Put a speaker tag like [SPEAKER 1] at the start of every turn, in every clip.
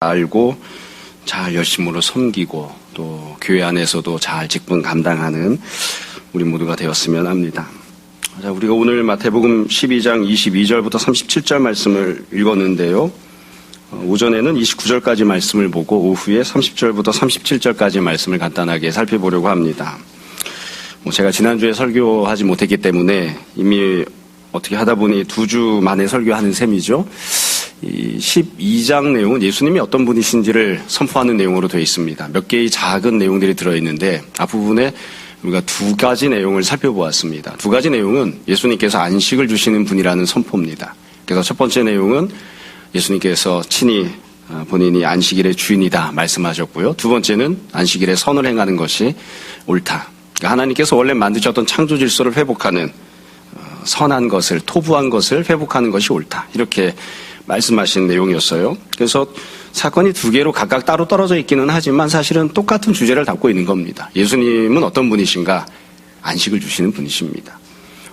[SPEAKER 1] 알고 잘 열심으로 섬기고 또 교회 안에서도 잘 직분 감당하는 우리 모두가 되었으면 합니다. 자, 우리가 오늘 마태복음 12장 22절부터 37절 말씀을 읽었는데요. 오전에는 29절까지 말씀을 보고 오후에 30절부터 37절까지 말씀을 간단하게 살펴보려고 합니다. 제가 지난주에 설교하지 못했기 때문에 이미 어떻게 하다 보니 2주 만에 설교하는 셈이죠. 이 12장 내용은 예수님이 어떤 분이신지를 선포하는 내용으로 되어 있습니다. 몇 개의 작은 내용들이 들어있는데 앞부분에 우리가 2가지 내용을 살펴보았습니다. 2가지 내용은 예수님께서 안식을 주시는 분이라는 선포입니다. 그래서 첫 번째 내용은 예수님께서 친히 본인이 안식일의 주인이다 말씀하셨고요. 두 번째는 안식일에 선을 행하는 것이 옳다. 그러니까 하나님께서 원래 만드셨던 창조 질서를 회복하는 선한 것을, 토부한 것을 회복하는 것이 옳다. 이렇게 말씀하신 내용이었어요. 그래서 사건이 2개로 각각 따로 떨어져 있기는 하지만 사실은 똑같은 주제를 담고 있는 겁니다. 예수님은 어떤 분이신가? 안식을 주시는 분이십니다.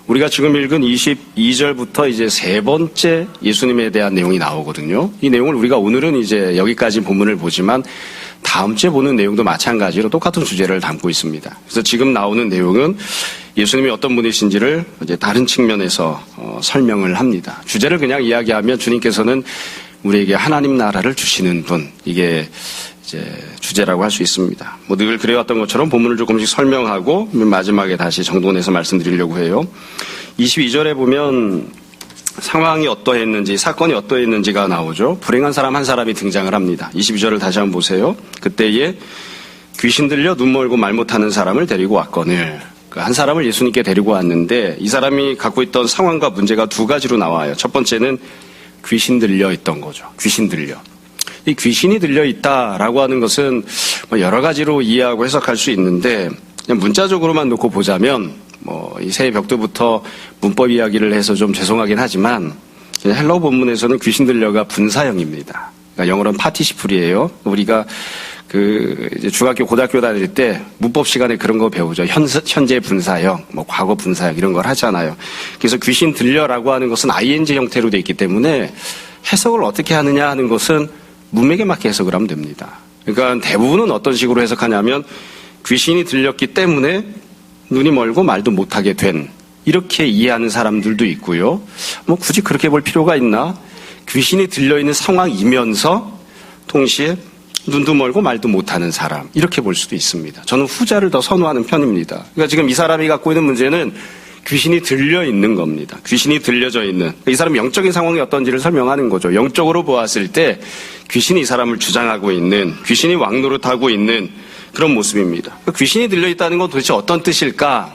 [SPEAKER 1] 우리가 지금 읽은 22절부터 이제 3번째 예수님에 대한 내용이 나오거든요. 이 내용을 우리가 오늘은 이제 여기까지 본문을 보지만 다음 주에 보는 내용도 마찬가지로 똑같은 주제를 담고 있습니다. 그래서 지금 나오는 내용은 예수님이 어떤 분이신지를 이제 다른 측면에서 설명을 합니다. 주제를 그냥 이야기하면 주님께서는 우리에게 하나님 나라를 주시는 분, 이게 이제 주제라고 할 수 있습니다. 늘 그래왔던 것처럼 본문을 조금씩 설명하고 마지막에 다시 정돈해서 말씀드리려고 해요. 22절에 보면 상황이 어떠했는지, 사건이 어떠했는지가 나오죠. 불행한 사람 한 사람이 등장을 합니다. 22절을 다시 한번 보세요. 그때에 귀신 들려 눈 멀고 말 못하는 사람을 데리고 왔거늘. 한 사람을 예수님께 데리고 왔는데 이 사람이 갖고 있던 상황과 문제가 2가지로 나와요. 첫 번째는 귀신 들려 있던 거죠. 귀신 들려. 이 귀신이 들려 있다라고 하는 것은 여러 가지로 이해하고 해석할 수 있는데 그냥 문자적으로만 놓고 보자면 이 새 벽두부터 문법 이야기를 해서 좀 죄송하긴 하지만 헬러 본문에서는 귀신 들려가 분사형입니다. 그러니까 영어로는 파티시플이에요. 우리가 이제 중학교, 고등학교 다닐 때 문법 시간에 그런 거 배우죠. 현재 분사형, 과거 분사형 이런 걸 하잖아요. 그래서 귀신 들려라고 하는 것은 ing 형태로 되어 있기 때문에 해석을 어떻게 하느냐 하는 것은 문맥에 맞게 해석을 하면 됩니다. 그러니까 대부분은 어떤 식으로 해석하냐면 귀신이 들렸기 때문에 눈이 멀고 말도 못하게 된, 이렇게 이해하는 사람들도 있고요. 굳이 그렇게 볼 필요가 있나? 귀신이 들려있는 상황이면서 동시에 눈도 멀고 말도 못하는 사람, 이렇게 볼 수도 있습니다. 저는 후자를 더 선호하는 편입니다. 그러니까 지금 이 사람이 갖고 있는 문제는 귀신이 들려있는 겁니다. 귀신이 들려져 있는. 이 사람의 영적인 상황이 어떤지를 설명하는 거죠. 영적으로 보았을 때 귀신이 이 사람을 주장하고 있는, 귀신이 왕노릇하고 있는 그런 모습입니다. 귀신이 들려있다는 건 도대체 어떤 뜻일까?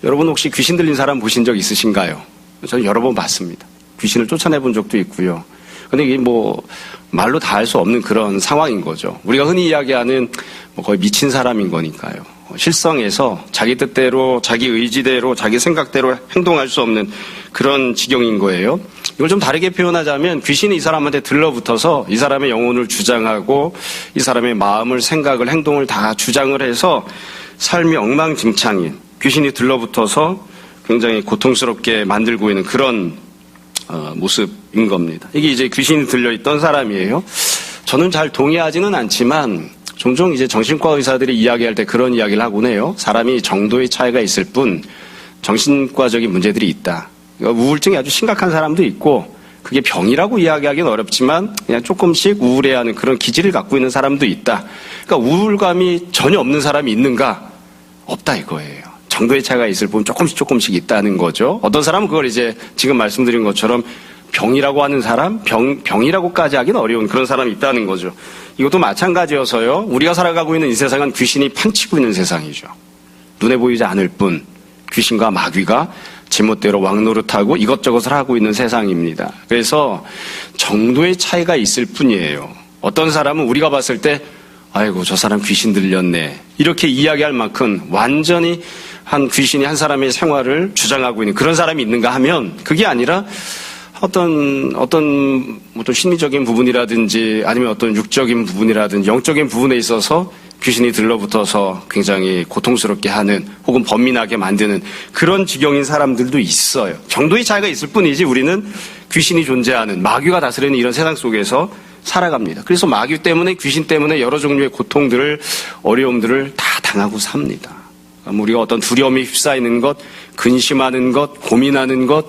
[SPEAKER 1] 여러분 혹시 귀신 들린 사람 보신 적 있으신가요? 저는 여러 번 봤습니다. 귀신을 쫓아내본 적도 있고요. 근데 이게 말로 다 할 수 없는 그런 상황인 거죠. 우리가 흔히 이야기하는 거의 미친 사람인 거니까요. 실성에서 자기 뜻대로, 자기 의지대로, 자기 생각대로 행동할 수 없는 그런 지경인 거예요. 이걸 좀 다르게 표현하자면 귀신이 이 사람한테 들러붙어서 이 사람의 영혼을 주장하고 이 사람의 마음을, 생각을, 행동을 다 주장을 해서 삶이 엉망진창인, 귀신이 들러붙어서 굉장히 고통스럽게 만들고 있는 그런 모습인 겁니다. 이게 이제 귀신이 들려있던 사람이에요. 저는 잘 동의하지는 않지만 종종 이제 정신과 의사들이 이야기할 때 그런 이야기를 하곤 해요. 사람이 정도의 차이가 있을 뿐 정신과적인 문제들이 있다. 그러니까 우울증이 아주 심각한 사람도 있고 그게 병이라고 이야기하기는 어렵지만 그냥 조금씩 우울해하는 그런 기질을 갖고 있는 사람도 있다. 그러니까 우울감이 전혀 없는 사람이 있는가? 없다 이거예요. 정도의 차이가 있을 뿐 조금씩 있다는 거죠. 어떤 사람은 그걸 이제 지금 말씀드린 것처럼 병이라고 하는 사람, 병이라고까지 하기는 어려운 그런 사람이 있다는 거죠. 이것도 마찬가지여서요. 우리가 살아가고 있는 이 세상은 귀신이 판치고 있는 세상이죠. 눈에 보이지 않을 뿐 귀신과 마귀가 제멋대로 왕노릇하고 이것저것을 하고 있는 세상입니다. 그래서 정도의 차이가 있을 뿐이에요. 어떤 사람은 우리가 봤을 때 아이고 저 사람 귀신 들렸네 이렇게 이야기할 만큼 완전히 한 귀신이 한 사람의 생활을 주장하고 있는 그런 사람이 있는가 하면 그게 아니라 어떤 심리적인 부분이라든지 아니면 어떤 육적인 부분이라든지 영적인 부분에 있어서 귀신이 들러붙어서 굉장히 고통스럽게 하는 혹은 번민하게 만드는 그런 지경인 사람들도 있어요. 정도의 차이가 있을 뿐이지 우리는 귀신이 존재하는 마귀가 다스리는 이런 세상 속에서 살아갑니다. 그래서 마귀 때문에, 귀신 때문에 여러 종류의 고통들을, 어려움들을 다 당하고 삽니다. 우리가 어떤 두려움에 휩싸이는 것, 근심하는 것, 고민하는 것,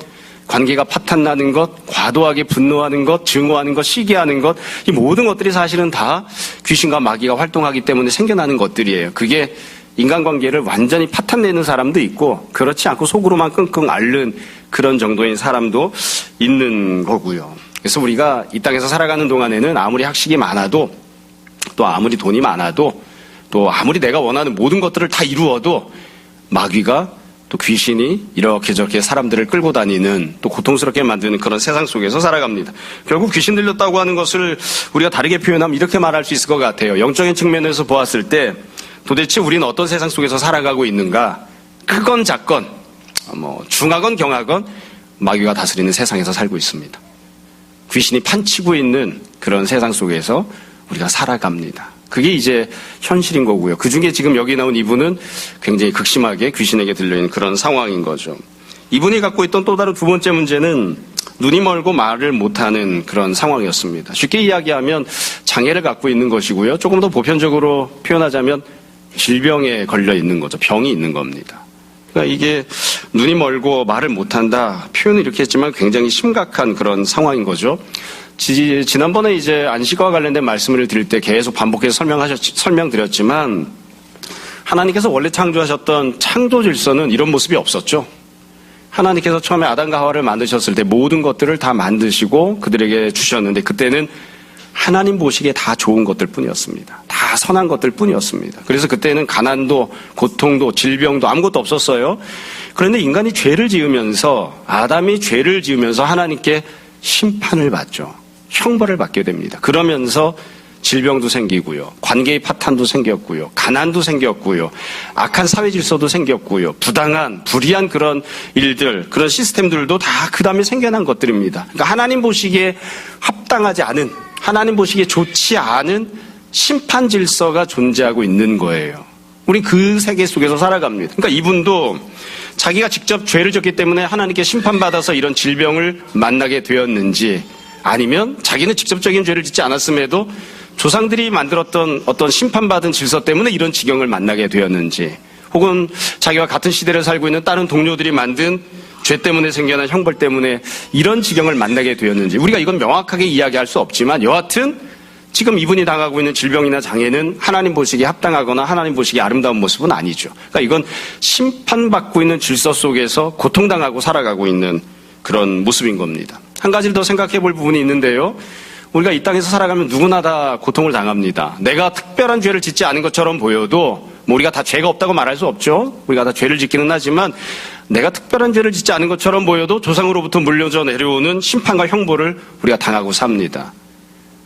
[SPEAKER 1] 관계가 파탄나는 것, 과도하게 분노하는 것, 증오하는 것, 시기하는 것, 이 모든 것들이 사실은 다 귀신과 마귀가 활동하기 때문에 생겨나는 것들이에요. 그게 인간관계를 완전히 파탄내는 사람도 있고, 그렇지 않고 속으로만 끙끙 앓는 그런 정도의 사람도 있는 거고요. 그래서 우리가 이 땅에서 살아가는 동안에는 아무리 학식이 많아도, 또 아무리 돈이 많아도, 또 아무리 내가 원하는 모든 것들을 다 이루어도 마귀가, 또 귀신이 이렇게 저렇게 사람들을 끌고 다니는, 또 고통스럽게 만드는 그런 세상 속에서 살아갑니다. 결국 귀신 들렸다고 하는 것을 우리가 다르게 표현하면 이렇게 말할 수 있을 것 같아요. 영적인 측면에서 보았을 때 도대체 우리는 어떤 세상 속에서 살아가고 있는가? 크건 작건, 중하건 경하건 마귀가 다스리는 세상에서 살고 있습니다. 귀신이 판치고 있는 그런 세상 속에서 우리가 살아갑니다. 그게 이제 현실인 거고요. 그 중에 지금 여기 나온 이분은 굉장히 극심하게 귀신에게 들려있는 그런 상황인 거죠. 이분이 갖고 있던 또 다른 두 번째 문제는 눈이 멀고 말을 못하는 그런 상황이었습니다. 쉽게 이야기하면 장애를 갖고 있는 것이고요. 조금 더 보편적으로 표현하자면 질병에 걸려 있는 거죠. 병이 있는 겁니다. 그러니까 이게 눈이 멀고 말을 못한다. 표현은 이렇게 했지만 굉장히 심각한 그런 상황인 거죠. 지난번에 이제 안식과와 관련된 말씀을 드릴 때 계속 반복해서 설명드렸지만 하나님께서 원래 창조하셨던 창조 질서는 이런 모습이 없었죠. 하나님께서 처음에 아담과 하와를 만드셨을 때 모든 것들을 다 만드시고 그들에게 주셨는데 그때는 하나님 보시기에 다 좋은 것들 뿐이었습니다. 다 선한 것들 뿐이었습니다. 그래서 그때는 가난도 고통도 질병도 아무것도 없었어요. 그런데 인간이 죄를 지으면서 아담이 죄를 지으면서 하나님께 심판을 받죠. 형벌을 받게 됩니다. 그러면서 질병도 생기고요. 관계의 파탄도 생겼고요. 가난도 생겼고요. 악한 사회 질서도 생겼고요. 부당한, 불의한 그런 일들, 그런 시스템들도 다 그 다음에 생겨난 것들입니다. 그러니까 하나님 보시기에 합당하지 않은, 하나님 보시기에 좋지 않은 심판 질서가 존재하고 있는 거예요. 우리 그 세계 속에서 살아갑니다. 그러니까 이분도 자기가 직접 죄를 졌기 때문에 하나님께 심판받아서 이런 질병을 만나게 되었는지 아니면 자기는 직접적인 죄를 짓지 않았음에도 조상들이 만들었던 어떤 심판받은 질서 때문에 이런 지경을 만나게 되었는지 혹은 자기와 같은 시대를 살고 있는 다른 동료들이 만든 죄 때문에 생겨난 형벌 때문에 이런 지경을 만나게 되었는지 우리가 이건 명확하게 이야기할 수 없지만 여하튼 지금 이분이 당하고 있는 질병이나 장애는 하나님 보시기에 합당하거나 하나님 보시기에 아름다운 모습은 아니죠. 그러니까 이건 심판받고 있는 질서 속에서 고통당하고 살아가고 있는 그런 모습인 겁니다. 한 가지를 더 생각해 볼 부분이 있는데요. 우리가 이 땅에서 살아가면 누구나 다 고통을 당합니다. 내가 특별한 죄를 짓지 않은 것처럼 보여도 우리가 다 죄가 없다고 말할 수 없죠. 우리가 다 죄를 짓기는 하지만 내가 특별한 죄를 짓지 않은 것처럼 보여도 조상으로부터 물려져 내려오는 심판과 형벌을 우리가 당하고 삽니다.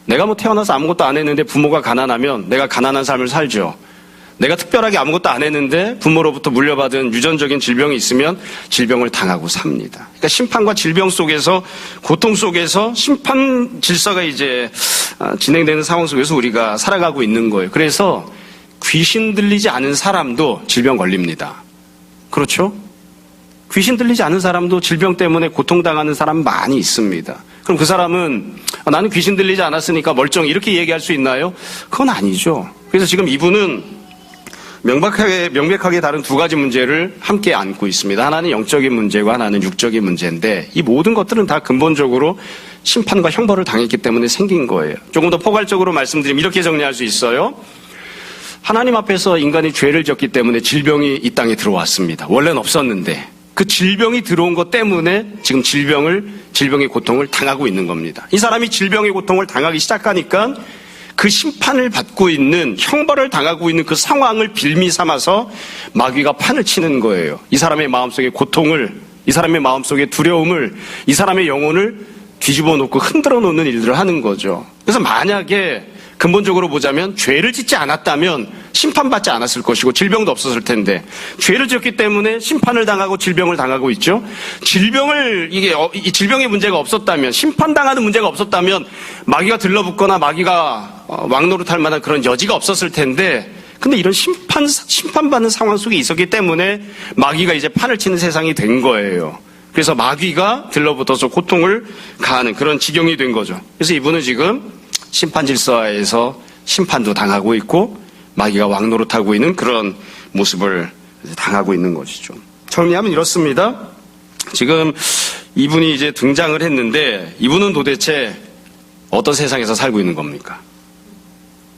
[SPEAKER 1] 내가 태어나서 아무것도 안 했는데 부모가 가난하면 내가 가난한 삶을 살죠. 내가 특별하게 아무것도 안 했는데 부모로부터 물려받은 유전적인 질병이 있으면 질병을 당하고 삽니다. 그러니까 심판과 질병 속에서 고통 속에서 심판 질서가 이제 진행되는 상황 속에서 우리가 살아가고 있는 거예요. 그래서 귀신 들리지 않은 사람도 질병 걸립니다. 그렇죠? 귀신 들리지 않은 사람도 질병 때문에 고통당하는 사람 많이 있습니다. 그럼 그 사람은 나는 귀신 들리지 않았으니까 멀쩡히 이렇게 얘기할 수 있나요? 그건 아니죠. 그래서 지금 이분은 명백하게 다른 두 가지 문제를 함께 안고 있습니다. 하나는 영적인 문제고 하나는 육적인 문제인데 이 모든 것들은 다 근본적으로 심판과 형벌을 당했기 때문에 생긴 거예요. 조금 더 포괄적으로 말씀드리면 이렇게 정리할 수 있어요. 하나님 앞에서 인간이 죄를 졌기 때문에 질병이 이 땅에 들어왔습니다. 원래는 없었는데 그 질병이 들어온 것 때문에 지금 질병의 고통을 당하고 있는 겁니다. 이 사람이 질병의 고통을 당하기 시작하니까 그 심판을 받고 있는 형벌을 당하고 있는 그 상황을 빌미 삼아서 마귀가 판을 치는 거예요. 이 사람의 마음속의 고통을, 이 사람의 마음속의 두려움을, 이 사람의 영혼을 뒤집어 놓고 흔들어 놓는 일들을 하는 거죠. 그래서 만약에 근본적으로 보자면 죄를 짓지 않았다면 심판받지 않았을 것이고 질병도 없었을 텐데 죄를 지었기 때문에 심판을 당하고 질병을 당하고 있죠. 이 질병의 문제가 없었다면 심판당하는 문제가 없었다면 마귀가 들러붙거나 마귀가 왕노릇할 만한 그런 여지가 없었을 텐데 근데 이런 심판받는 상황 속에 있었기 때문에 마귀가 이제 판을 치는 세상이 된 거예요. 그래서 마귀가 들러붙어서 고통을 가하는 그런 지경이 된 거죠. 그래서 이분은 지금 심판 질서에서 심판도 당하고 있고 마귀가 왕노릇하고 있는 그런 모습을 당하고 있는 것이죠. 정리하면 이렇습니다. 지금 이분이 이제 등장을 했는데 이분은 도대체 어떤 세상에서 살고 있는 겁니까?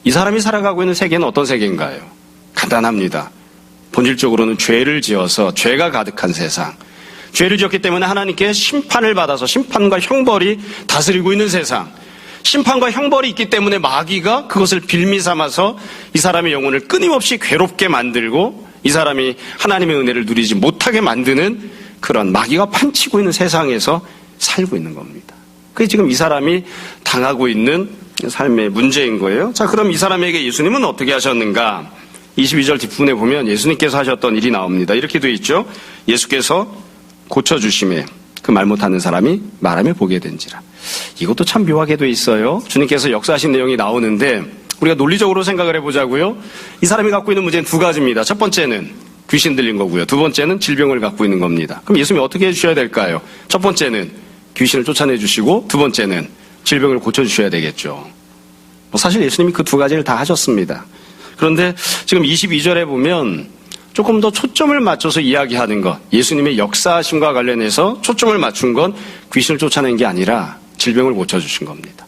[SPEAKER 1] 이 사람이 살아가고 있는 세계는 어떤 세계인가요? 간단합니다. 본질적으로는 죄를 지어서 죄가 가득한 세상. 죄를 지었기 때문에 하나님께 심판을 받아서 심판과 형벌이 다스리고 있는 세상. 심판과 형벌이 있기 때문에 마귀가 그것을 빌미 삼아서 이 사람의 영혼을 끊임없이 괴롭게 만들고 이 사람이 하나님의 은혜를 누리지 못하게 만드는 그런 마귀가 판치고 있는 세상에서 살고 있는 겁니다. 그게 지금 이 사람이 당하고 있는 삶의 문제인 거예요. 자, 그럼 이 사람에게 예수님은 어떻게 하셨는가? 22절 뒷부분에 보면 예수님께서 하셨던 일이 나옵니다. 이렇게 되어 있죠. 예수께서 고쳐주심에 그 말 못하는 사람이 말하며 보게 된지라. 이것도 참 묘하게 되어 있어요. 주님께서 역사하신 내용이 나오는데 우리가 논리적으로 생각을 해보자고요. 이 사람이 갖고 있는 문제는 두 가지입니다. 첫 번째는 귀신 들린 거고요. 두 번째는 질병을 갖고 있는 겁니다. 그럼 예수님이 어떻게 해주셔야 될까요? 첫 번째는 귀신을 쫓아내 주시고 두 번째는 질병을 고쳐주셔야 되겠죠. 사실 예수님이 그 두 가지를 다 하셨습니다. 그런데 지금 22절에 보면 조금 더 초점을 맞춰서 이야기하는 것, 예수님의 역사하심과 관련해서 초점을 맞춘 건 귀신을 쫓아낸 게 아니라 질병을 고쳐주신 겁니다.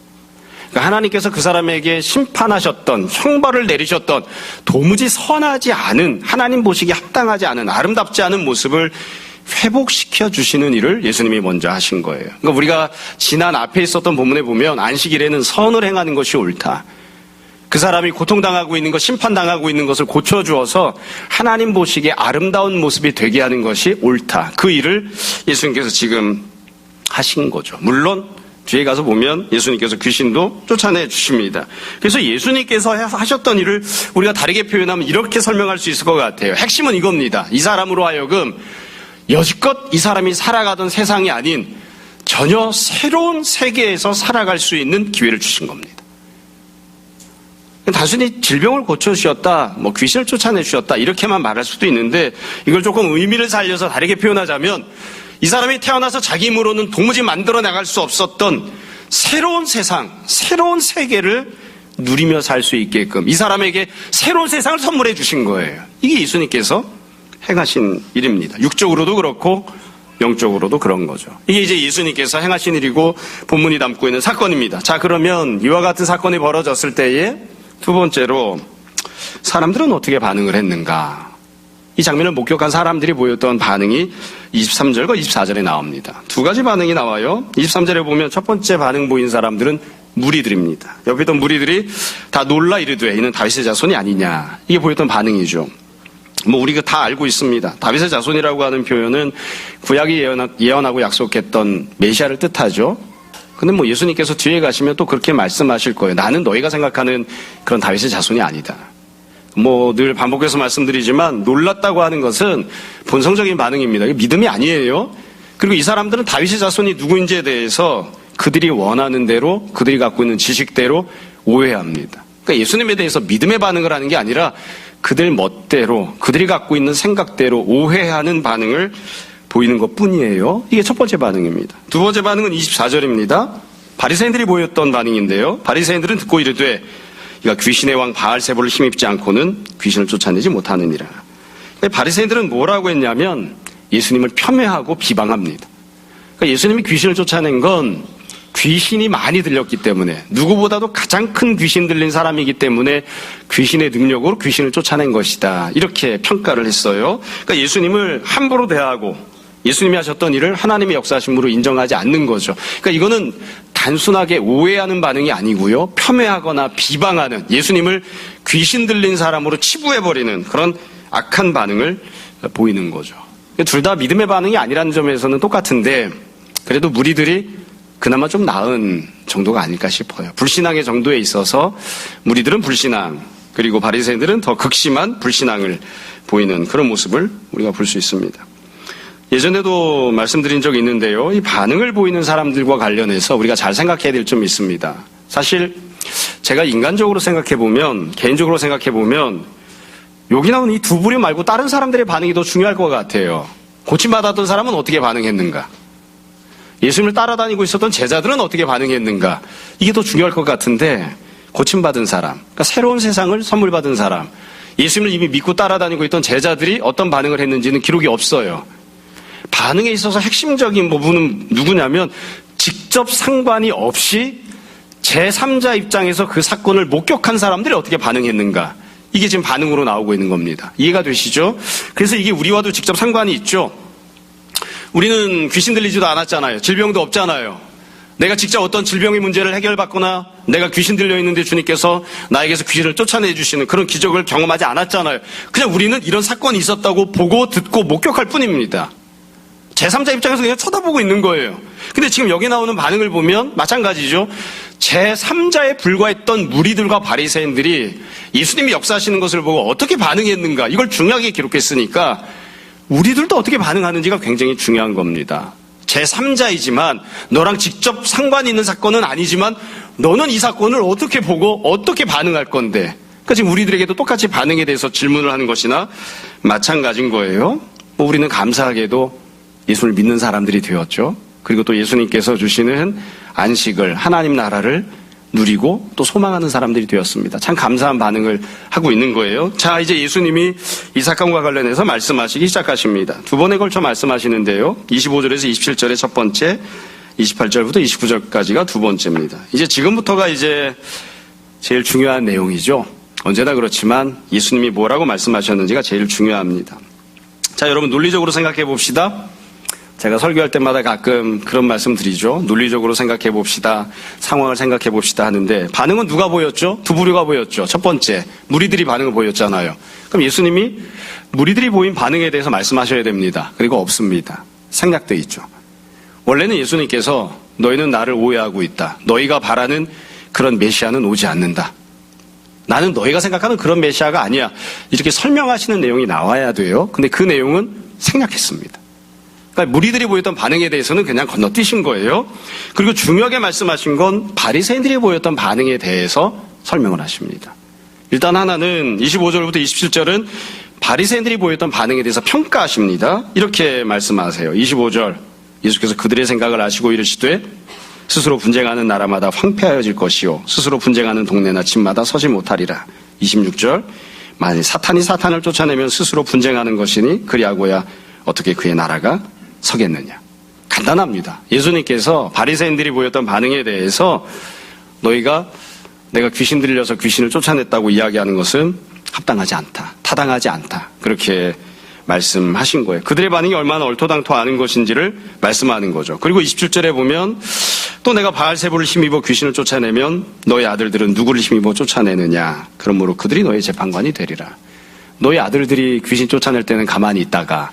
[SPEAKER 1] 그러니까 하나님께서 그 사람에게 심판하셨던, 형벌을 내리셨던 도무지 선하지 않은, 하나님 보시기에 합당하지 않은, 아름답지 않은 모습을 회복시켜 주시는 일을 예수님이 먼저 하신 거예요. 그러니까 우리가 지난 앞에 있었던 본문에 보면 안식일에는 선을 행하는 것이 옳다. 그 사람이 고통당하고 있는 것, 심판당하고 있는 것을 고쳐주어서 하나님 보시기에 아름다운 모습이 되게 하는 것이 옳다. 그 일을 예수님께서 지금 하신 거죠. 물론 뒤에 가서 보면 예수님께서 귀신도 쫓아내 주십니다. 그래서 예수님께서 하셨던 일을 우리가 다르게 표현하면 이렇게 설명할 수 있을 것 같아요. 핵심은 이겁니다. 이 사람으로 하여금 여지껏 이 사람이 살아가던 세상이 아닌 전혀 새로운 세계에서 살아갈 수 있는 기회를 주신 겁니다. 단순히 질병을 고쳐주셨다, 귀신을 쫓아내주셨다 이렇게만 말할 수도 있는데 이걸 조금 의미를 살려서 다르게 표현하자면 이 사람이 태어나서 자기 힘으로는 도무지 만들어 나갈 수 없었던 새로운 세상, 새로운 세계를 누리며 살 수 있게끔 이 사람에게 새로운 세상을 선물해 주신 거예요. 이게 예수님께서 행하신 일입니다. 육적으로도 그렇고 영적으로도 그런 거죠. 이게 이제 예수님께서 행하신 일이고 본문이 담고 있는 사건입니다. 자, 그러면 이와 같은 사건이 벌어졌을 때에 두 번째로 사람들은 어떻게 반응을 했는가? 이 장면을 목격한 사람들이 보였던 반응이 23절과 24절에 나옵니다. 두 가지 반응이 나와요. 23절에 보면 첫 번째 반응 보인 사람들은 무리들입니다. 옆에 있던 무리들이 다 놀라 이르되 이는 다윗의 자손이 아니냐. 이게 보였던 반응이죠. 우리가 다 알고 있습니다. 다윗의 자손이라고 하는 표현은 구약이 예언하고 약속했던 메시아를 뜻하죠. 근데 예수님께서 뒤에 가시면 또 그렇게 말씀하실 거예요. 나는 너희가 생각하는 그런 다윗의 자손이 아니다. 늘 반복해서 말씀드리지만 놀랐다고 하는 것은 본성적인 반응입니다. 이게 믿음이 아니에요. 그리고 이 사람들은 다윗의 자손이 누구인지에 대해서 그들이 원하는 대로 그들이 갖고 있는 지식대로 오해합니다. 그러니까 예수님에 대해서 믿음의 반응을 하는 게 아니라 그들 멋대로 그들이 갖고 있는 생각대로 오해하는 반응을 보이는 것뿐이에요. 이게 첫 번째 반응입니다. 두 번째 반응은 24절입니다. 바리새인들이 보였던 반응인데요. 바리새인들은 듣고 이르되 이가 귀신의 왕 바알세불을 힘입지 않고는 귀신을 쫓아내지 못하느니라. 바리새인들은 뭐라고 했냐면 예수님을 폄훼하고 비방합니다. 그러니까 예수님이 귀신을 쫓아낸 건 귀신이 많이 들렸기 때문에 누구보다도 가장 큰 귀신 들린 사람이기 때문에 귀신의 능력으로 귀신을 쫓아낸 것이다. 이렇게 평가를 했어요. 그러니까 예수님을 함부로 대하고 예수님이 하셨던 일을 하나님의 역사심으로 인정하지 않는 거죠. 그러니까 이거는 단순하게 오해하는 반응이 아니고요. 폄훼하거나 비방하는 예수님을 귀신 들린 사람으로 치부해버리는 그런 악한 반응을 보이는 거죠. 둘 다 믿음의 반응이 아니라는 점에서는 똑같은데 그래도 무리들이 그나마 좀 나은 정도가 아닐까 싶어요. 불신앙의 정도에 있어서 무리들은 불신앙, 그리고 바리새인들은 더 극심한 불신앙을 보이는 그런 모습을 우리가 볼 수 있습니다. 예전에도 말씀드린 적이 있는데요. 이 반응을 보이는 사람들과 관련해서 우리가 잘 생각해야 될 점이 있습니다. 사실 제가 인간적으로 생각해보면, 개인적으로 생각해보면 여기 나온 이 두 부류 말고 다른 사람들의 반응이 더 중요할 것 같아요. 고침받았던 사람은 어떻게 반응했는가? 예수님을 따라다니고 있었던 제자들은 어떻게 반응했는가? 이게 더 중요할 것 같은데, 고침받은 사람, 그러니까 새로운 세상을 선물 받은 사람, 예수님을 이미 믿고 따라다니고 있던 제자들이 어떤 반응을 했는지는 기록이 없어요. 반응에 있어서 핵심적인 부분은 누구냐면 직접 상관이 없이 제3자 입장에서 그 사건을 목격한 사람들이 어떻게 반응했는가. 이게 지금 반응으로 나오고 있는 겁니다. 이해가 되시죠? 그래서 이게 우리와도 직접 상관이 있죠. 우리는 귀신 들리지도 않았잖아요. 질병도 없잖아요. 내가 직접 어떤 질병의 문제를 해결받거나 내가 귀신 들려 있는데 주님께서 나에게서 귀신을 쫓아내 주시는 그런 기적을 경험하지 않았잖아요. 그냥 우리는 이런 사건이 있었다고 보고 듣고 목격할 뿐입니다. 제3자 입장에서 그냥 쳐다보고 있는 거예요. 근데 지금 여기 나오는 반응을 보면 마찬가지죠. 제3자에 불과했던 무리들과 바리새인들이 예수님이 역사하시는 것을 보고 어떻게 반응했는가, 이걸 중요하게 기록했으니까 우리들도 어떻게 반응하는지가 굉장히 중요한 겁니다. 제3자이지만 너랑 직접 상관이 있는 사건은 아니지만 너는 이 사건을 어떻게 보고 어떻게 반응할 건데, 그러니까 지금 우리들에게도 똑같이 반응에 대해서 질문을 하는 것이나 마찬가지인 거예요. 우리는 감사하게도 예수를 믿는 사람들이 되었죠. 그리고 또 예수님께서 주시는 안식을, 하나님 나라를 누리고 또 소망하는 사람들이 되었습니다. 참 감사한 반응을 하고 있는 거예요. 자, 이제 예수님이 이 사건과 관련해서 말씀하시기 시작하십니다. 두 번에 걸쳐 말씀하시는데요. 25절에서 27절의 첫 번째, 28절부터 29절까지가 두 번째입니다. 이제 지금부터가 이제 제일 중요한 내용이죠. 언제나 그렇지만 예수님이 뭐라고 말씀하셨는지가 제일 중요합니다. 자, 여러분 논리적으로 생각해 봅시다. 제가 설교할 때마다 가끔 그런 말씀 드리죠. 논리적으로 생각해 봅시다. 상황을 생각해 봅시다 하는데 반응은 누가 보였죠? 두 부류가 보였죠. 첫 번째, 무리들이 반응을 보였잖아요. 그럼 예수님이 무리들이 보인 반응에 대해서 말씀하셔야 됩니다. 그리고 없습니다. 생략되어 있죠. 원래는 예수님께서 너희는 나를 오해하고 있다. 너희가 바라는 그런 메시아는 오지 않는다. 나는 너희가 생각하는 그런 메시아가 아니야. 이렇게 설명하시는 내용이 나와야 돼요. 근데 그 내용은 생략했습니다. 그러니까 무리들이 보였던 반응에 대해서는 그냥 건너뛰신 거예요. 그리고 중요하게 말씀하신 건 바리새인들이 보였던 반응에 대해서 설명을 하십니다. 일단 하나는 25절부터 27절은 바리새인들이 보였던 반응에 대해서 평가하십니다. 이렇게 말씀하세요. 25절, 예수께서 그들의 생각을 아시고 이르시되 스스로 분쟁하는 나라마다 황폐하여질 것이요 스스로 분쟁하는 동네나 집마다 서지 못하리라. 26절, 만일 사탄이 사탄을 쫓아내면 스스로 분쟁하는 것이니 그리하고야 어떻게 그의 나라가 서겠느냐. 간단합니다. 예수님께서 바리새인들이 보였던 반응에 대해서 너희가 내가 귀신 들려서 귀신을 쫓아냈다고 이야기하는 것은 합당하지 않다. 타당하지 않다. 그렇게 말씀하신 거예요. 그들의 반응이 얼마나 얼토당토하는 것인지를 말씀하는 거죠. 그리고 27절에 보면 또 내가 바알세불을 힘입어 귀신을 쫓아내면 너희 아들들은 누구를 힘입어 쫓아내느냐. 그러므로 그들이 너희 재판관이 되리라. 너희 아들들이 귀신 쫓아낼 때는 가만히 있다가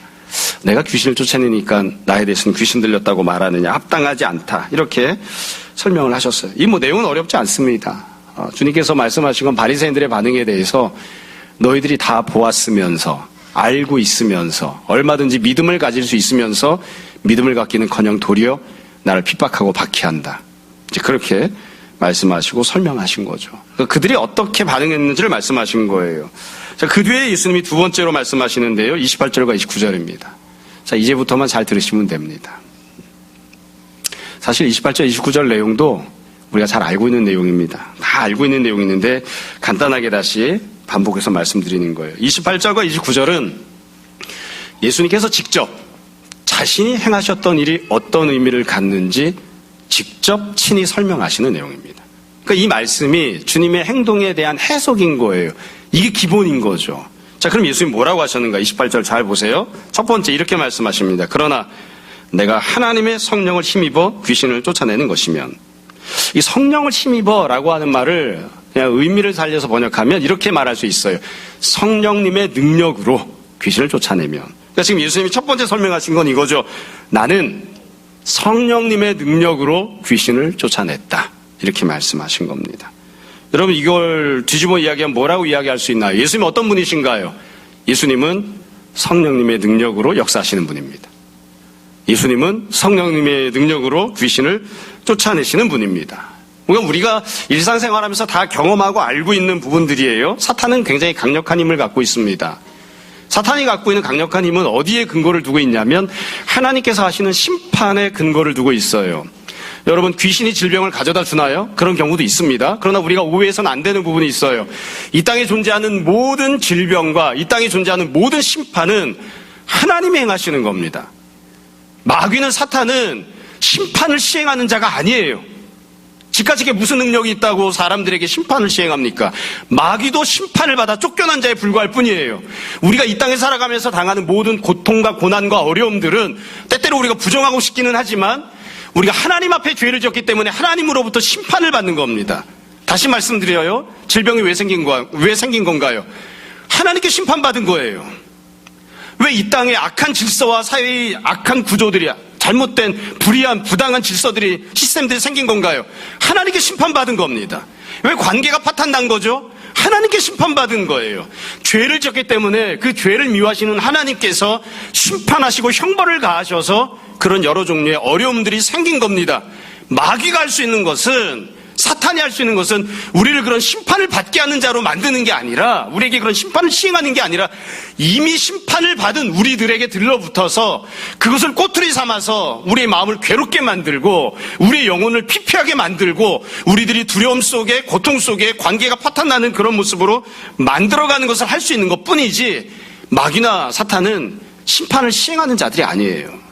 [SPEAKER 1] 내가 귀신을 쫓아내니까 나에 대해서는 귀신 들렸다고 말하느냐. 합당하지 않다. 이렇게 설명을 하셨어요. 이 내용은 어렵지 않습니다. 주님께서 말씀하신 건 바리새인들의 반응에 대해서 너희들이 다 보았으면서 알고 있으면서 얼마든지 믿음을 가질 수 있으면서 믿음을 갖기는커녕 도리어 나를 핍박하고 박해한다. 이제 그렇게 말씀하시고 설명하신 거죠. 그들이 어떻게 반응했는지를 말씀하신 거예요. 자, 그 뒤에 예수님이 두 번째로 말씀하시는데요. 28절과 29절입니다. 자, 이제부터만 잘 들으시면 됩니다. 사실 28절, 29절 내용도 우리가 잘 알고 있는 내용입니다. 다 알고 있는 내용이 있는데 간단하게 다시 반복해서 말씀드리는 거예요. 28절과 29절은 예수님께서 직접 자신이 행하셨던 일이 어떤 의미를 갖는지 직접 친히 설명하시는 내용입니다. 그러니까 이 말씀이 주님의 행동에 대한 해석인 거예요. 이게 기본인 거죠. 자, 그럼 예수님 뭐라고 하셨는가? 28절 잘 보세요. 첫 번째 이렇게 말씀하십니다. 그러나 내가 하나님의 성령을 힘입어 귀신을 쫓아내는 것이면, 이 성령을 힘입어라고 하는 말을 그냥 의미를 살려서 번역하면 이렇게 말할 수 있어요. 성령님의 능력으로 귀신을 쫓아내면. 그러니까 지금 예수님이 첫 번째 설명하신 건 이거죠. 나는 성령님의 능력으로 귀신을 쫓아냈다. 이렇게 말씀하신 겁니다. 여러분, 이걸 뒤집어 이야기하면 뭐라고 이야기할 수 있나요? 예수님은 어떤 분이신가요? 예수님은 성령님의 능력으로 역사하시는 분입니다. 예수님은 성령님의 능력으로 귀신을 쫓아내시는 분입니다. 그러니까 우리가 일상생활하면서 다 경험하고 알고 있는 부분들이에요. 사탄은 굉장히 강력한 힘을 갖고 있습니다. 사탄이 갖고 있는 강력한 힘은 어디에 근거를 두고 있냐면 하나님께서 하시는 심판에 근거를 두고 있어요. 여러분, 귀신이 질병을 가져다 주나요? 그런 경우도 있습니다. 그러나 우리가 오해해서는 안 되는 부분이 있어요. 이 땅에 존재하는 모든 질병과 이 땅에 존재하는 모든 심판은 하나님이 행하시는 겁니다. 마귀는, 사탄은 심판을 시행하는 자가 아니에요. 지까지게 무슨 능력이 있다고 사람들에게 심판을 시행합니까? 마귀도 심판을 받아 쫓겨난 자에 불과할 뿐이에요. 우리가 이 땅에 살아가면서 당하는 모든 고통과 고난과 어려움들은 때때로 우리가 부정하고 싶기는 하지만 우리가 하나님 앞에 죄를 지었기 때문에 하나님으로부터 심판을 받는 겁니다. 다시 말씀드려요. 질병이 왜 생긴 건가요? 하나님께 심판받은 거예요. 왜 이 땅에 악한 질서와 사회의 악한 구조들이, 잘못된 불의한 부당한 질서들이, 시스템들이 생긴 건가요? 하나님께 심판받은 겁니다. 왜 관계가 파탄난 거죠? 하나님께 심판받은 거예요. 죄를 지었기 때문에 그 죄를 미워하시는 하나님께서 심판하시고 형벌을 가하셔서 그런 여러 종류의 어려움들이 생긴 겁니다. 마귀가 할 수 있는 것은, 사탄이 할 수 있는 것은 우리를 그런 심판을 받게 하는 자로 만드는 게 아니라, 우리에게 그런 심판을 시행하는 게 아니라 이미 심판을 받은 우리들에게 들러붙어서 그것을 꼬투리 삼아서 우리의 마음을 괴롭게 만들고 우리의 영혼을 피폐하게 만들고 우리들이 두려움 속에, 고통 속에 관계가 파탄나는 그런 모습으로 만들어가는 것을 할 수 있는 것뿐이지, 마귀나 사탄은 심판을 시행하는 자들이 아니에요.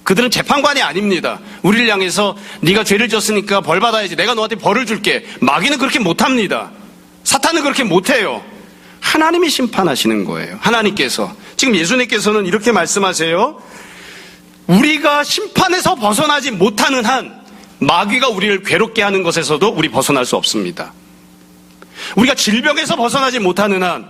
[SPEAKER 1] 그들은 재판관이 아닙니다. 우리를 향해서 네가 죄를 졌으니까 벌 받아야지, 내가 너한테 벌을 줄게. 마귀는 그렇게 못합니다. 사탄은 그렇게 못해요. 하나님이 심판하시는 거예요. 하나님께서. 지금 예수님께서는 이렇게 말씀하세요. 우리가 심판에서 벗어나지 못하는 한 마귀가 우리를 괴롭게 하는 것에서도 우리 벗어날 수 없습니다. 우리가 질병에서 벗어나지 못하는 한,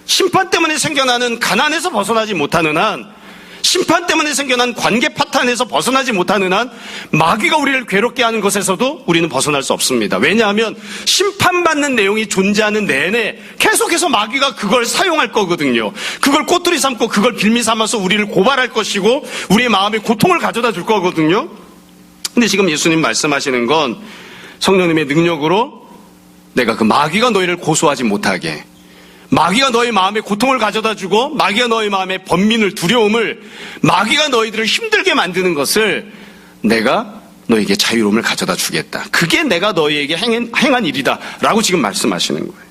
[SPEAKER 1] 심판 때문에 생겨나는 가난에서 벗어나지 못하는 한, 심판 때문에 생겨난 관계 파탄에서 벗어나지 못하는 한 마귀가 우리를 괴롭게 하는 것에서도 우리는 벗어날 수 없습니다. 왜냐하면 심판받는 내용이 존재하는 내내 계속해서 마귀가 그걸 사용할 거거든요. 그걸 꼬투리 삼고 그걸 빌미 삼아서 우리를 고발할 것이고 우리의 마음에 고통을 가져다 줄 거거든요. 근데 지금 예수님 말씀하시는 건 성령님의 능력으로 내가 그 마귀가 너희를 고소하지 못하게, 마귀가 너희 마음에 고통을 가져다 주고 마귀가 너희 마음에 번민을, 두려움을, 마귀가 너희들을 힘들게 만드는 것을 내가 너희에게 자유로움을 가져다 주겠다. 그게 내가 너희에게 행한 일이다 라고 지금 말씀하시는 거예요.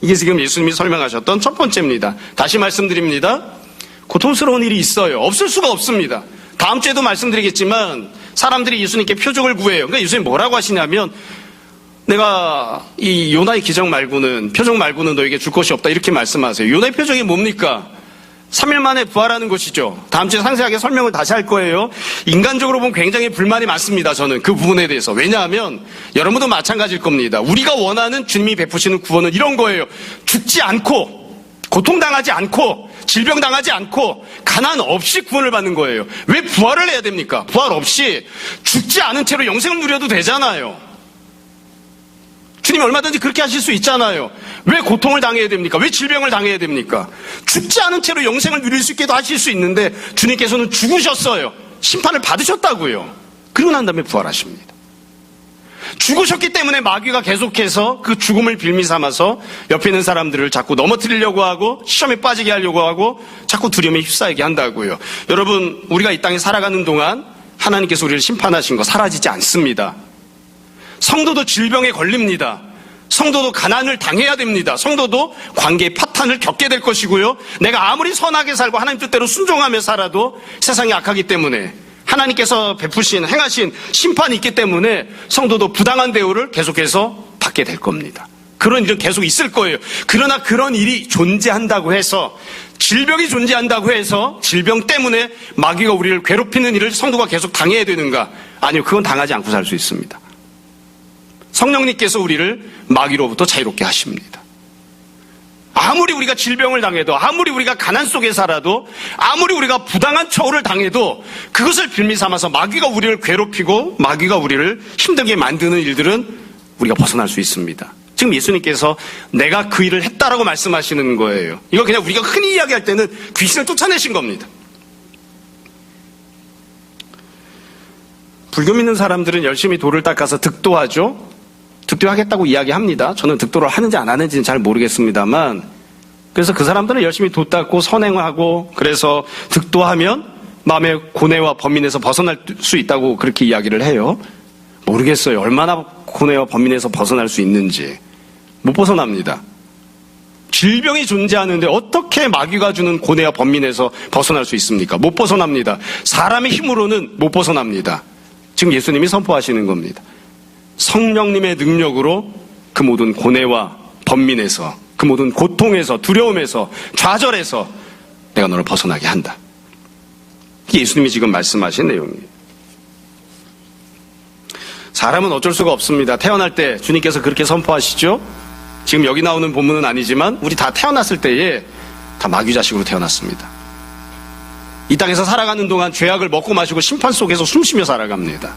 [SPEAKER 1] 이게 지금 예수님이 설명하셨던 첫 번째입니다. 다시 말씀드립니다. 고통스러운 일이 있어요. 없을 수가 없습니다. 다음 주에도 말씀드리겠지만 사람들이 예수님께 표적을 구해요. 그러니까 예수님 뭐라고 하시냐면, 내가 이 요나의 기적 말고는, 표적 말고는 너에게 줄 것이 없다, 이렇게 말씀하세요. 요나의 표적이 뭡니까? 3일 만에 부활하는 것이죠. 다음 주에 상세하게 설명을 다시 할 거예요. 인간적으로 보면 굉장히 불만이 많습니다. 저는 그 부분에 대해서. 왜냐하면 여러분도 마찬가지일 겁니다. 우리가 원하는 주님이 베푸시는 구원은 이런 거예요. 죽지 않고, 고통당하지 않고, 질병당하지 않고, 가난 없이 구원을 받는 거예요. 왜 부활을 해야 됩니까? 부활 없이 죽지 않은 채로 영생을 누려도 되잖아요. 주님 얼마든지 그렇게 하실 수 있잖아요. 왜 고통을 당해야 됩니까? 왜 질병을 당해야 됩니까? 죽지 않은 채로 영생을 누릴 수 있게도 하실 수 있는데 주님께서는 죽으셨어요. 심판을 받으셨다고요. 그리고 난 다음에 부활하십니다. 죽으셨기 때문에 마귀가 계속해서 그 죽음을 빌미 삼아서 옆에 있는 사람들을 자꾸 넘어뜨리려고 하고 시험에 빠지게 하려고 하고 자꾸 두려움에 휩싸이게 한다고요. 여러분, 우리가 이 땅에 살아가는 동안 하나님께서 우리를 심판하신 거 사라지지 않습니다. 성도도 질병에 걸립니다. 성도도 가난을 당해야 됩니다. 성도도 관계의 파탄을 겪게 될 것이고요. 내가 아무리 선하게 살고 하나님 뜻대로 순종하며 살아도 세상이 악하기 때문에 하나님께서 베푸신, 행하신 심판이 있기 때문에 성도도 부당한 대우를 계속해서 받게 될 겁니다. 그런 일은 계속 있을 거예요. 그러나 그런 일이 존재한다고 해서, 질병이 존재한다고 해서 질병 때문에 마귀가 우리를 괴롭히는 일을 성도가 계속 당해야 되는가? 아니요, 그건 당하지 않고 살 수 있습니다. 성령님께서 우리를 마귀로부터 자유롭게 하십니다. 아무리 우리가 질병을 당해도, 아무리 우리가 가난 속에 살아도, 아무리 우리가 부당한 처우를 당해도 그것을 빌미 삼아서 마귀가 우리를 괴롭히고 마귀가 우리를 힘들게 만드는 일들은 우리가 벗어날 수 있습니다. 지금 예수님께서 내가 그 일을 했다라고 말씀하시는 거예요. 이거 그냥 우리가 흔히 이야기할 때는 귀신을 쫓아내신 겁니다. 불교 믿는 사람들은 열심히 돌을 닦아서 득도하죠. 득도하겠다고 이야기합니다. 저는 득도를 하는지 안 하는지는 잘 모르겠습니다만, 그래서 그 사람들은 열심히 도 닦고 선행하고 그래서 득도하면 마음의 고뇌와 번민에서 벗어날 수 있다고 그렇게 이야기를 해요. 모르겠어요. 얼마나 고뇌와 번민에서 벗어날 수 있는지. 못 벗어납니다. 질병이 존재하는데 어떻게 마귀가 주는 고뇌와 번민에서 벗어날 수 있습니까? 못 벗어납니다. 사람의 힘으로는 못 벗어납니다. 지금 예수님이 선포하시는 겁니다. 성령님의 능력으로 그 모든 고뇌와 번민에서, 그 모든 고통에서, 두려움에서, 좌절에서 내가 너를 벗어나게 한다. 이게 예수님이 지금 말씀하신 내용이에요. 사람은 어쩔 수가 없습니다. 태어날 때 주님께서 그렇게 선포하시죠. 지금 여기 나오는 본문은 아니지만 우리 다 태어났을 때에 다 마귀 자식으로 태어났습니다. 이 땅에서 살아가는 동안 죄악을 먹고 마시고 심판 속에서 숨쉬며 살아갑니다.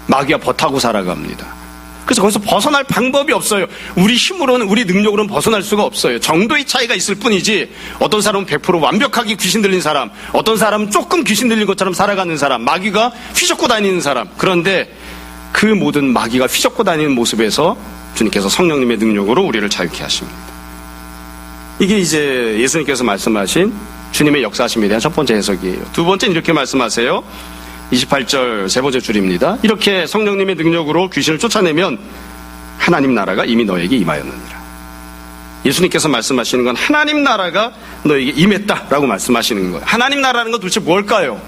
[SPEAKER 1] 마귀와 버타고 살아갑니다. 그래서 거기서 벗어날 방법이 없어요. 우리 힘으로는, 우리 능력으로는 벗어날 수가 없어요. 정도의 차이가 있을 뿐이지 어떤 사람은 100% 완벽하게 귀신 들린 사람, 어떤 사람은 조금 귀신 들린 것처럼 살아가는 사람, 마귀가 휘젓고 다니는 사람. 그런데 그 모든 마귀가 휘젓고 다니는 모습에서 주님께서 성령님의 능력으로 우리를 자유케 하십니다. 이게 이제 예수님께서 말씀하신 주님의 역사하심에 대한 첫 번째 해석이에요. 두 번째는 이렇게 말씀하세요. 28절 세 번째 줄입니다. 이렇게 성령님의 능력으로 귀신을 쫓아내면 하나님 나라가 이미 너에게 임하였느니라. 예수님께서 말씀하시는 건 하나님 나라가 너에게 임했다라고 말씀하시는 거예요. 하나님 나라는 건 도대체 뭘까요?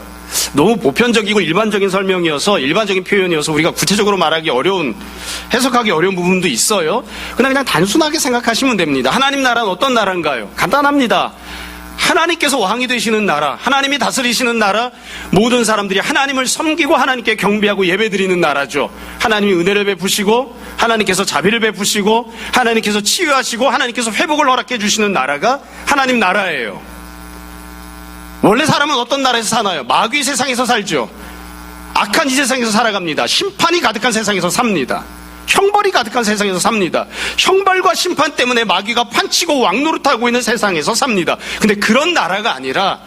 [SPEAKER 1] 너무 보편적이고 일반적인 설명이어서, 일반적인 표현이어서 우리가 구체적으로 말하기 어려운, 해석하기 어려운 부분도 있어요. 그냥 단순하게 생각하시면 됩니다. 하나님 나라는 어떤 나라인가요? 간단합니다. 하나님께서 왕이 되시는 나라, 하나님이 다스리시는 나라, 모든 사람들이 하나님을 섬기고 하나님께 경배하고 예배드리는 나라죠. 하나님이 은혜를 베푸시고, 하나님께서 자비를 베푸시고, 하나님께서 치유하시고, 하나님께서 회복을 허락해 주시는 나라가 하나님 나라예요. 원래 사람은 어떤 나라에서 사나요? 마귀 세상에서 살죠. 악한 이 세상에서 살아갑니다. 심판이 가득한 세상에서 삽니다. 형벌이 가득한 세상에서 삽니다. 형벌과 심판 때문에 마귀가 판치고 왕노릇하고 있는 세상에서 삽니다. 근데 그런 나라가 아니라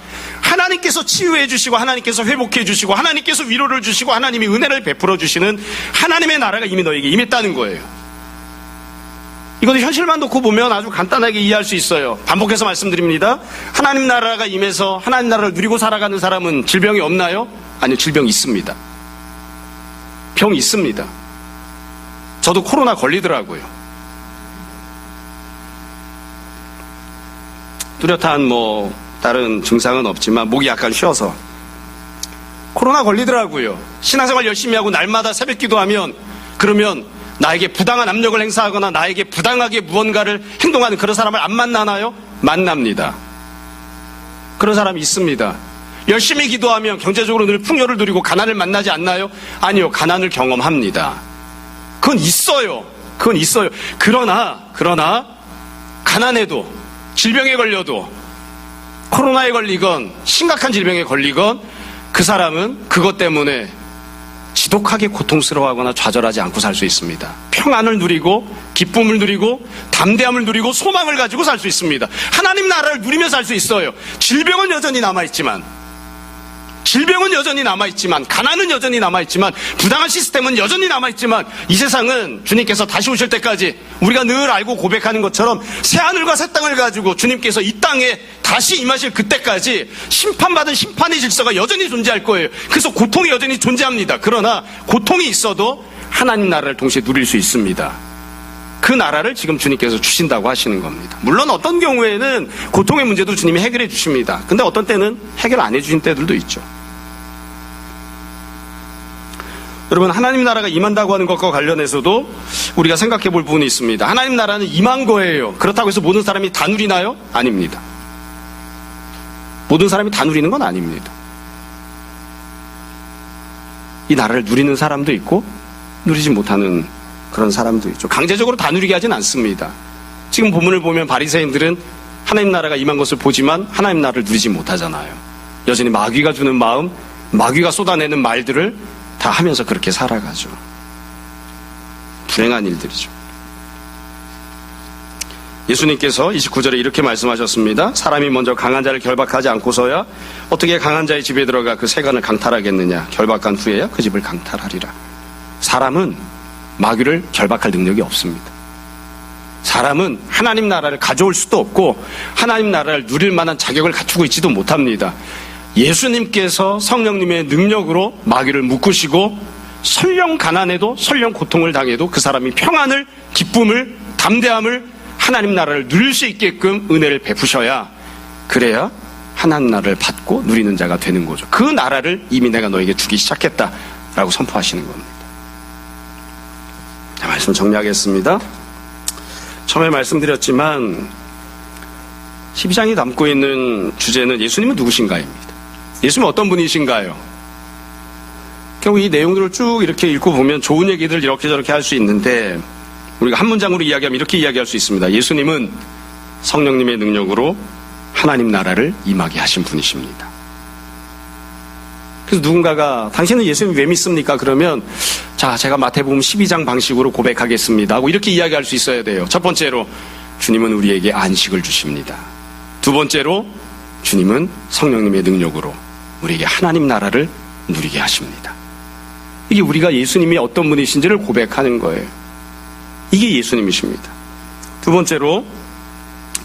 [SPEAKER 1] 하나님께서 치유해 주시고, 하나님께서 회복해 주시고, 하나님께서 위로를 주시고, 하나님이 은혜를 베풀어 주시는 하나님의 나라가 이미 너에게 임했다는 거예요. 이것도 현실만 놓고 보면 아주 간단하게 이해할 수 있어요. 반복해서 말씀드립니다. 하나님 나라가 임해서 하나님 나라를 누리고 살아가는 사람은 질병이 없나요? 아니요, 질병이 있습니다. 병이 있습니다. 저도 코로나 걸리더라고요. 뚜렷한 다른 증상은 없지만 목이 약간 쉬어서 코로나 걸리더라고요. 신앙생활 열심히 하고 날마다 새벽 기도하면, 그러면 나에게 부당한 압력을 행사하거나 나에게 부당하게 무언가를 행동하는 그런 사람을 안 만나나요? 만납니다. 그런 사람이 있습니다. 열심히 기도하면 경제적으로 늘 풍요를 누리고 가난을 만나지 않나요? 아니요, 가난을 경험합니다. 그건 있어요. 그건 있어요. 그러나 가난해도, 질병에 걸려도, 코로나에 걸리건 심각한 질병에 걸리건 그 사람은 그것 때문에 지독하게 고통스러워하거나 좌절하지 않고 살 수 있습니다. 평안을 누리고, 기쁨을 누리고, 담대함을 누리고, 소망을 가지고 살 수 있습니다. 하나님 나라를 누리며 살 수 있어요. 질병은 여전히 남아있지만, 가난은 여전히 남아있지만, 부당한 시스템은 여전히 남아있지만, 이 세상은 주님께서 다시 오실 때까지 우리가 늘 알고 고백하는 것처럼 새하늘과 새 땅을 가지고 주님께서 이 땅에 다시 임하실 그때까지 심판받은 심판의 질서가 여전히 존재할 거예요. 그래서 고통이 여전히 존재합니다. 그러나 고통이 있어도 하나님 나라를 동시에 누릴 수 있습니다. 그 나라를 지금 주님께서 주신다고 하시는 겁니다. 물론 어떤 경우에는 고통의 문제도 주님이 해결해 주십니다. 근데 어떤 때는 해결 안 해주신 때들도 있죠. 여러분, 하나님 나라가 임한다고 하는 것과 관련해서도 우리가 생각해 볼 부분이 있습니다. 하나님 나라는 임한 거예요. 그렇다고 해서 모든 사람이 다 누리나요? 아닙니다. 모든 사람이 다 누리는 건 아닙니다. 이 나라를 누리는 사람도 있고 누리지 못하는 그런 사람도 있죠. 강제적으로 다 누리게 하진 않습니다. 지금 본문을 보면 바리새인들은 하나님 나라가 임한 것을 보지만 하나님 나라를 누리지 못하잖아요. 여전히 마귀가 주는 마음, 마귀가 쏟아내는 말들을 다 하면서 그렇게 살아가죠. 불행한 일들이죠. 예수님께서 29절에 이렇게 말씀하셨습니다. 사람이 먼저 강한 자를 결박하지 않고서야 어떻게 강한 자의 집에 들어가 그 세간을 강탈하겠느냐. 결박한 후에야 그 집을 강탈하리라. 사람은 마귀를 결박할 능력이 없습니다. 사람은 하나님 나라를 가져올 수도 없고 하나님 나라를 누릴 만한 자격을 갖추고 있지도 못합니다. 예수님께서 성령님의 능력으로 마귀를 묶으시고 설령 가난해도 설령 고통을 당해도 그 사람이 평안을, 기쁨을, 담대함을, 하나님 나라를 누릴 수 있게끔 은혜를 베푸셔야, 그래야 하나님 나라를 받고 누리는 자가 되는 거죠. 그 나라를 이미 내가 너에게 주기 시작했다라고 선포하시는 겁니다. 자, 말씀 정리하겠습니다. 처음에 말씀드렸지만 12장이 담고 있는 주제는 예수님은 누구신가입니다. 예수님은 어떤 분이신가요? 결국 이 내용들을 쭉 이렇게 읽고 보면 좋은 얘기들 이렇게 저렇게 할 수 있는데, 우리가 한 문장으로 이야기하면 이렇게 이야기할 수 있습니다. 예수님은 성령님의 능력으로 하나님 나라를 임하게 하신 분이십니다. 그래서 누군가가 당신은 예수님 왜 믿습니까? 그러면 자, 제가 마태복음 12장 방식으로 고백하겠습니다 하고 이렇게 이야기할 수 있어야 돼요. 첫 번째로 주님은 우리에게 안식을 주십니다. 두 번째로 주님은 성령님의 능력으로 우리에게 하나님 나라를 누리게 하십니다. 이게 우리가 예수님이 어떤 분이신지를 고백하는 거예요. 이게 예수님이십니다. 두 번째로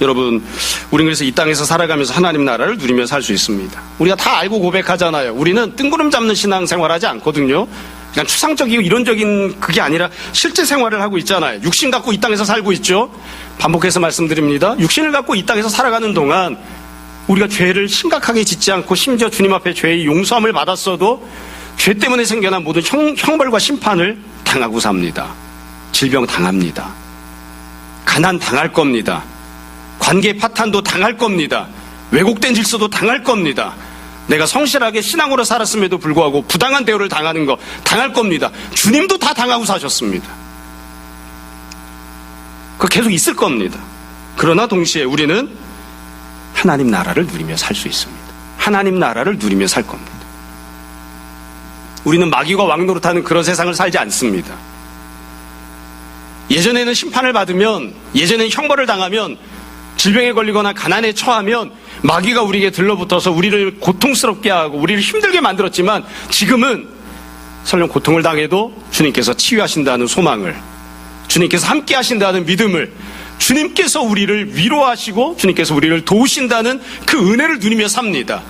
[SPEAKER 1] 여러분, 우리는 그래서 이 땅에서 살아가면서 하나님 나라를 누리며 살 수 있습니다. 우리가 다 알고 고백하잖아요. 우리는 뜬구름 잡는 신앙생활하지 않거든요. 그냥 추상적이고 이론적인 그게 아니라 실제 생활을 하고 있잖아요. 육신 갖고 이 땅에서 살고 있죠. 반복해서 말씀드립니다. 육신을 갖고 이 땅에서 살아가는 동안 우리가 죄를 심각하게 짓지 않고 심지어 주님 앞에 죄의 용서함을 받았어도 죄 때문에 생겨난 모든 형벌과 심판을 당하고 삽니다. 질병 당합니다. 가난 당할 겁니다. 관계 파탄도 당할 겁니다. 왜곡된 질서도 당할 겁니다. 내가 성실하게 신앙으로 살았음에도 불구하고 부당한 대우를 당하는 거 당할 겁니다. 주님도 다 당하고 사셨습니다. 그거 계속 있을 겁니다. 그러나 동시에 우리는 하나님 나라를 누리며 살 수 있습니다. 하나님 나라를 누리며 살 겁니다. 우리는 마귀와 왕노릇하는 그런 세상을 살지 않습니다. 예전에는 심판을 받으면, 예전에는 형벌을 당하면, 질병에 걸리거나 가난에 처하면 마귀가 우리에게 들러붙어서 우리를 고통스럽게 하고 우리를 힘들게 만들었지만, 지금은 설령 고통을 당해도 주님께서 치유하신다는 소망을, 주님께서 함께 하신다는 믿음을, 주님께서 우리를 위로하시고 주님께서 우리를 도우신다는 그 은혜를 누리며 삽니다.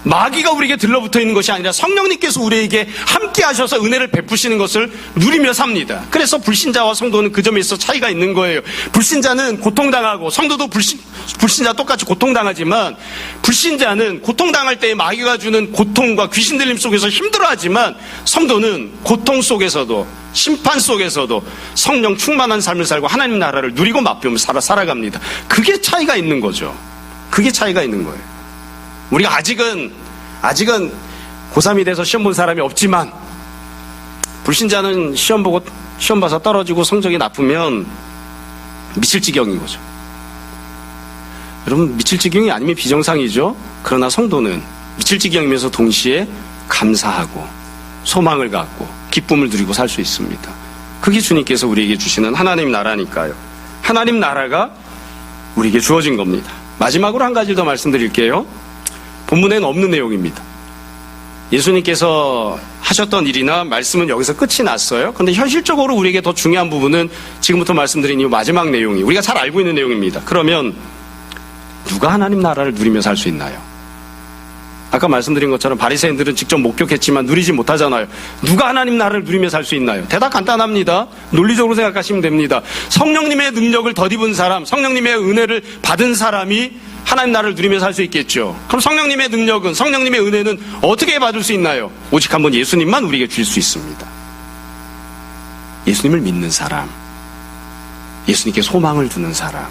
[SPEAKER 1] 마귀가 우리에게 들러붙어 있는 것이 아니라 성령님께서 우리에게 함께 하셔서 은혜를 베푸시는 것을 누리며 삽니다. 그래서 불신자와 성도는 그 점에 있어 차이가 있는 거예요. 불신자는 고통당하고 성도도 불신자 똑같이 고통당하지만, 불신자는 고통당할 때 마귀가 주는 고통과 귀신 들림 속에서 힘들어하지만, 성도는 고통 속에서도 심판 속에서도 성령 충만한 삶을 살고 하나님 나라를 누리고 맛보며 살아갑니다. 그게 차이가 있는 거죠. 그게 차이가 있는 거예요. 우리가 아직은 고3이 돼서 시험 본 사람이 없지만, 불신자는 시험 봐서 떨어지고 성적이 나쁘면 미칠 지경인 거죠. 여러분, 미칠 지경이 아니면 비정상이죠. 그러나 성도는 미칠 지경이면서 동시에 감사하고 소망을 갖고 기쁨을 누리고 살 수 있습니다. 그게 주님께서 우리에게 주시는 하나님 나라니까요. 하나님 나라가 우리에게 주어진 겁니다. 마지막으로 한 가지 더 말씀드릴게요. 본문에는 없는 내용입니다. 예수님께서 하셨던 일이나 말씀은 여기서 끝이 났어요. 그런데 현실적으로 우리에게 더 중요한 부분은 지금부터 말씀드린 이 마지막 내용이 우리가 잘 알고 있는 내용입니다. 그러면 누가 하나님 나라를 누리며 살 수 있나요? 아까 말씀드린 것처럼 바리새인들은 직접 목격했지만 누리지 못하잖아요. 누가 하나님 나라를 누리며 살 수 있나요? 대답 간단합니다. 논리적으로 생각하시면 됩니다. 성령님의 능력을 덧입은 사람, 성령님의 은혜를 받은 사람이 하나님 나라를 누리며 살 수 있겠죠. 그럼 성령님의 능력은, 성령님의 은혜는 어떻게 받을 수 있나요? 오직 한 번 예수님만 우리에게 줄 수 있습니다. 예수님을 믿는 사람, 예수님께 소망을 두는 사람,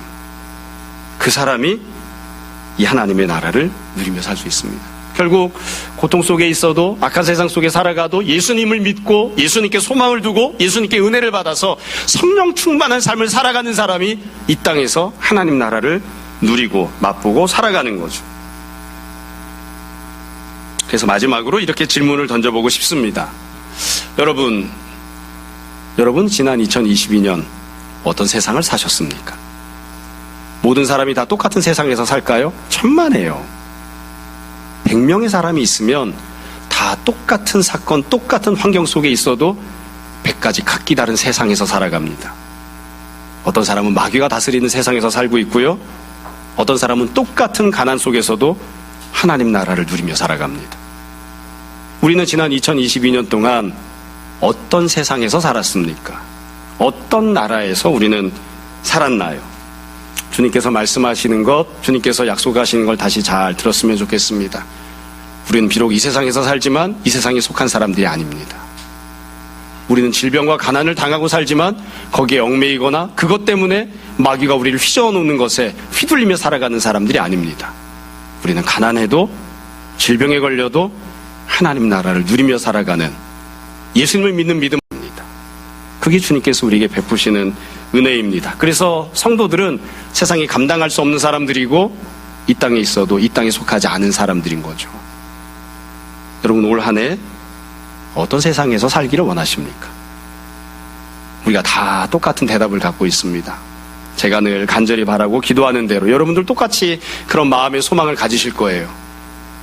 [SPEAKER 1] 그 사람이 이 하나님의 나라를 누리며 살 수 있습니다. 결국 고통 속에 있어도, 악한 세상 속에 살아가도 예수님을 믿고 예수님께 소망을 두고 예수님께 은혜를 받아서 성령 충만한 삶을 살아가는 사람이 이 땅에서 하나님 나라를 누리고 맛보고 살아가는 거죠. 그래서 마지막으로 이렇게 질문을 던져보고 싶습니다. 여러분 지난 2022년 어떤 세상을 사셨습니까? 모든 사람이 다 똑같은 세상에서 살까요? 천만에요. 100명의 사람이 있으면 다 똑같은 사건, 똑같은 환경 속에 있어도 100가지 각기 다른 세상에서 살아갑니다. 어떤 사람은 마귀가 다스리는 세상에서 살고 있고요. 어떤 사람은 똑같은 가난 속에서도 하나님 나라를 누리며 살아갑니다. 우리는 지난 2022년 동안 어떤 세상에서 살았습니까? 어떤 나라에서 우리는 살았나요? 주님께서 말씀하시는 것, 주님께서 약속하시는 걸 다시 잘 들었으면 좋겠습니다. 우리는 비록 이 세상에서 살지만 이 세상에 속한 사람들이 아닙니다. 우리는 질병과 가난을 당하고 살지만 거기에 얽매이거나 그것 때문에 마귀가 우리를 휘저어놓는 것에 휘둘리며 살아가는 사람들이 아닙니다. 우리는 가난해도 질병에 걸려도 하나님 나라를 누리며 살아가는 예수님을 믿는 믿음입니다. 그게 주님께서 우리에게 베푸시는 은혜입니다. 그래서 성도들은 세상이 감당할 수 없는 사람들이고 이 땅에 있어도 이 땅에 속하지 않은 사람들인 거죠. 여러분, 올 한 해 어떤 세상에서 살기를 원하십니까? 우리가 다 똑같은 대답을 갖고 있습니다. 제가 늘 간절히 바라고 기도하는 대로 여러분들 똑같이 그런 마음의 소망을 가지실 거예요.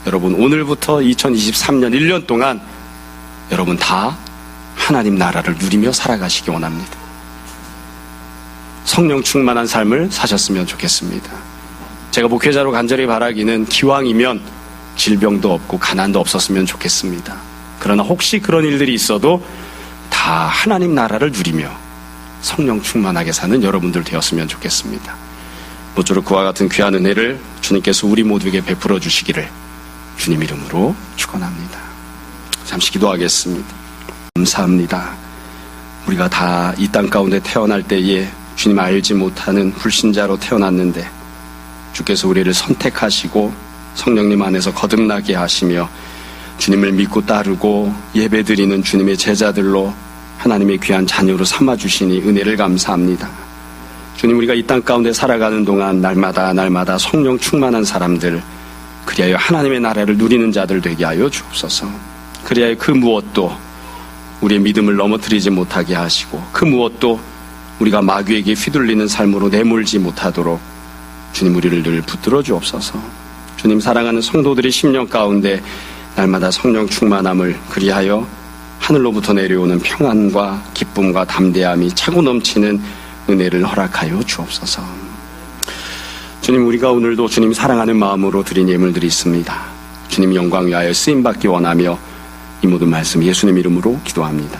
[SPEAKER 1] 여러분, 오늘부터 2023년 1년 동안 여러분 다 하나님 나라를 누리며 살아가시기 원합니다. 성령 충만한 삶을 사셨으면 좋겠습니다. 제가 목회자로 간절히 바라기는 기왕이면 질병도 없고 가난도 없었으면 좋겠습니다. 그러나 혹시 그런 일들이 있어도 다 하나님 나라를 누리며 성령 충만하게 사는 여러분들 되었으면 좋겠습니다. 모쪼록 그와 같은 귀한 은혜를 주님께서 우리 모두에게 베풀어 주시기를 주님 이름으로 축원합니다. 잠시 기도하겠습니다. 감사합니다. 우리가 다 이 땅 가운데 태어날 때에 주님 알지 못하는 불신자로 태어났는데 주께서 우리를 선택하시고 성령님 안에서 거듭나게 하시며 주님을 믿고 따르고 예배드리는 주님의 제자들로 하나님의 귀한 자녀로 삼아주시니 은혜를 감사합니다. 주님, 우리가 이 땅 가운데 살아가는 동안 날마다 성령 충만한 사람들, 그리하여 하나님의 나라를 누리는 자들 되게 하여 주옵소서. 그리하여 그 무엇도 우리의 믿음을 넘어뜨리지 못하게 하시고 그 무엇도 우리가 마귀에게 휘둘리는 삶으로 내몰지 못하도록 주님 우리를 늘 붙들어 주옵소서. 주님, 사랑하는 성도들의 심령 가운데 날마다 성령 충만함을, 그리하여 하늘로부터 내려오는 평안과 기쁨과 담대함이 차고 넘치는 은혜를 허락하여 주옵소서. 주님, 우리가 오늘도 주님 사랑하는 마음으로 드린 예물들이 있습니다. 주님 영광 위하여 쓰임받기 원하며 이 모든 말씀 예수님 이름으로 기도합니다.